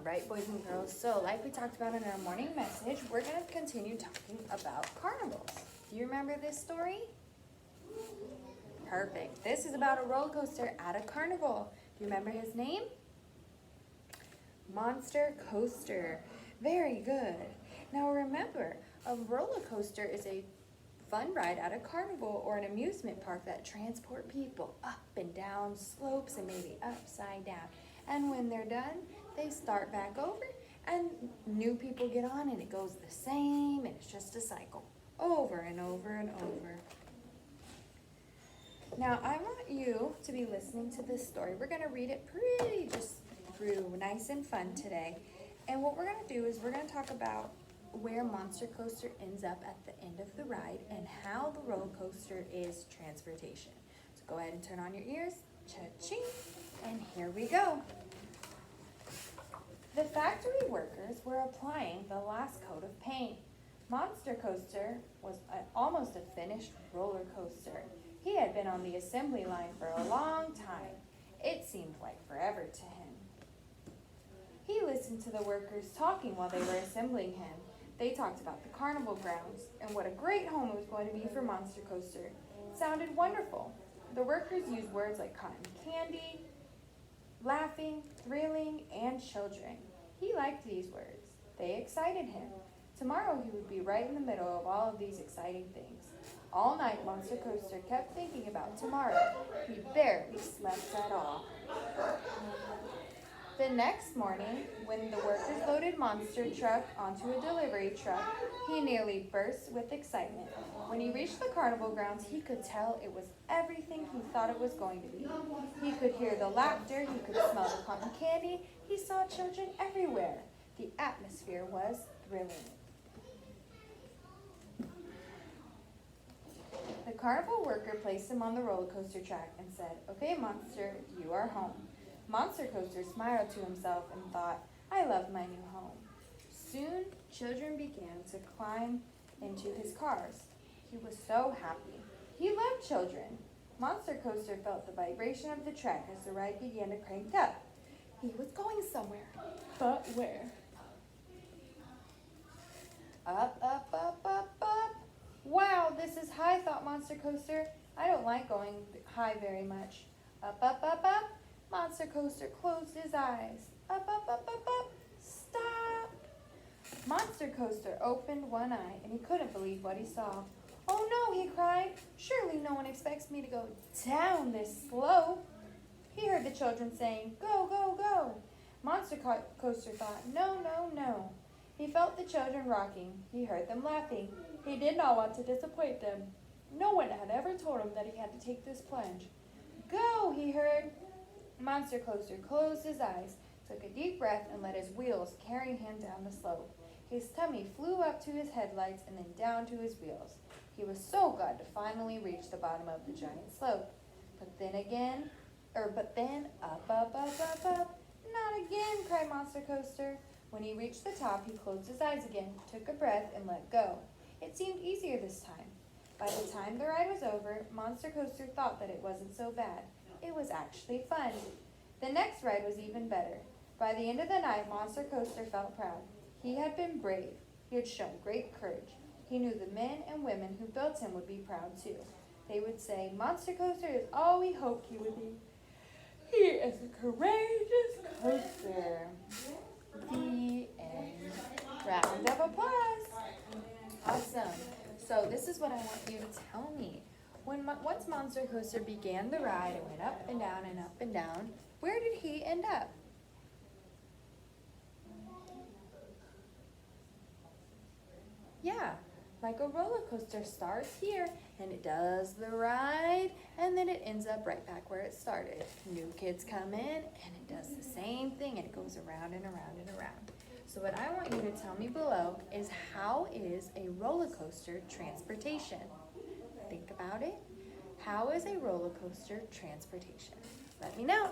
right, boys and girls? So like we talked about in our morning message, we're going to continue talking about carnivals. Do you remember this story? Perfect. This is about a roller coaster at a carnival. Do you remember his name? Monster Coaster. Very good. Now remember, a roller coaster is a fun ride at a carnival or an amusement park that transport people up and down slopes and maybe upside down. And when they're done, they start back over and new people get on and it goes the same and it's just a cycle over and over and over. Now I want you to be listening to this story. We're going to read it pretty just through nice and fun today. And what we're going to do is we're going to talk about where Monster Coaster ends up at the end of the ride and how the roller coaster is transportation. So go ahead and turn on your ears, cha-ching, and here we go. The factory workers were applying the last coat of paint. Monster Coaster was almost a finished roller coaster. He had been on the assembly line for a long time. It seemed like forever to him. He listened to the workers talking while they were assembling him. They talked about the carnival grounds and what a great home it was going to be for Monster Coaster. It sounded wonderful. The workers used words like cotton candy, laughing, thrilling, and children. He liked these words. They excited him. Tomorrow he would be right in the middle of all of these exciting things. All night Monster Coaster kept thinking about tomorrow. He barely slept at all. The next morning, when the workers loaded Monster Truck onto a delivery truck, he nearly burst with excitement. When he reached the carnival grounds, he could tell it was everything he thought it was going to be. He could hear the laughter, he could smell the cotton candy, he saw children everywhere. The atmosphere was thrilling. The carnival worker placed him on the roller coaster track and said, "Okay, Monster, you are home." Monster Coaster smiled to himself and thought, "I love my new home." Soon, children began to climb into his cars. He was so happy. He loved children. Monster Coaster felt the vibration of the track as the ride began to crank up. He was going somewhere, but where? Up, up, up, up, up. Wow, this is high, thought Monster Coaster. I don't like going high very much. Up, up, up, up. Monster Coaster closed his eyes. Up, up, up, up, up. Stop. Monster Coaster opened one eye and he couldn't believe what he saw. "Oh no," he cried. "Surely no one expects me to go down this slope." He heard the children saying, "Go, go, go." Monster Coaster thought, "No, no, no." He felt the children rocking. He heard them laughing. He did not want to disappoint them. No one had ever told him that he had to take this plunge. "Go," he heard. Monster Coaster closed his eyes, took a deep breath, and let his wheels carry him down the slope. His tummy flew up to his headlights and then down to his wheels. He was so glad to finally reach the bottom of the giant slope. But then up, up, up, up, up. "Not again," cried Monster Coaster. When he reached the top, he closed his eyes again, took a breath, and let go. It seemed easier this time. By the time the ride was over, Monster Coaster thought that it wasn't so bad. It was actually fun. The next ride was even better. By the end of the night, Monster Coaster felt proud. He had been brave. He had shown great courage. He knew the men and women who built him would be proud too. They would say, "Monster Coaster is all we hoped he would be. He is a courageous coaster." The end. Round of applause. Awesome. So this is what I want you to tell me. Once Monster Coaster began the ride and went up and down and up and down, where did he end up? Yeah, like a roller coaster starts here and it does the ride and then it ends up right back where it started. New kids come in and it does the same thing and it goes around and around and around. So what I want you to tell me below is, how is a roller coaster transportation? Think about it. How is a roller coaster transportation? Let me know.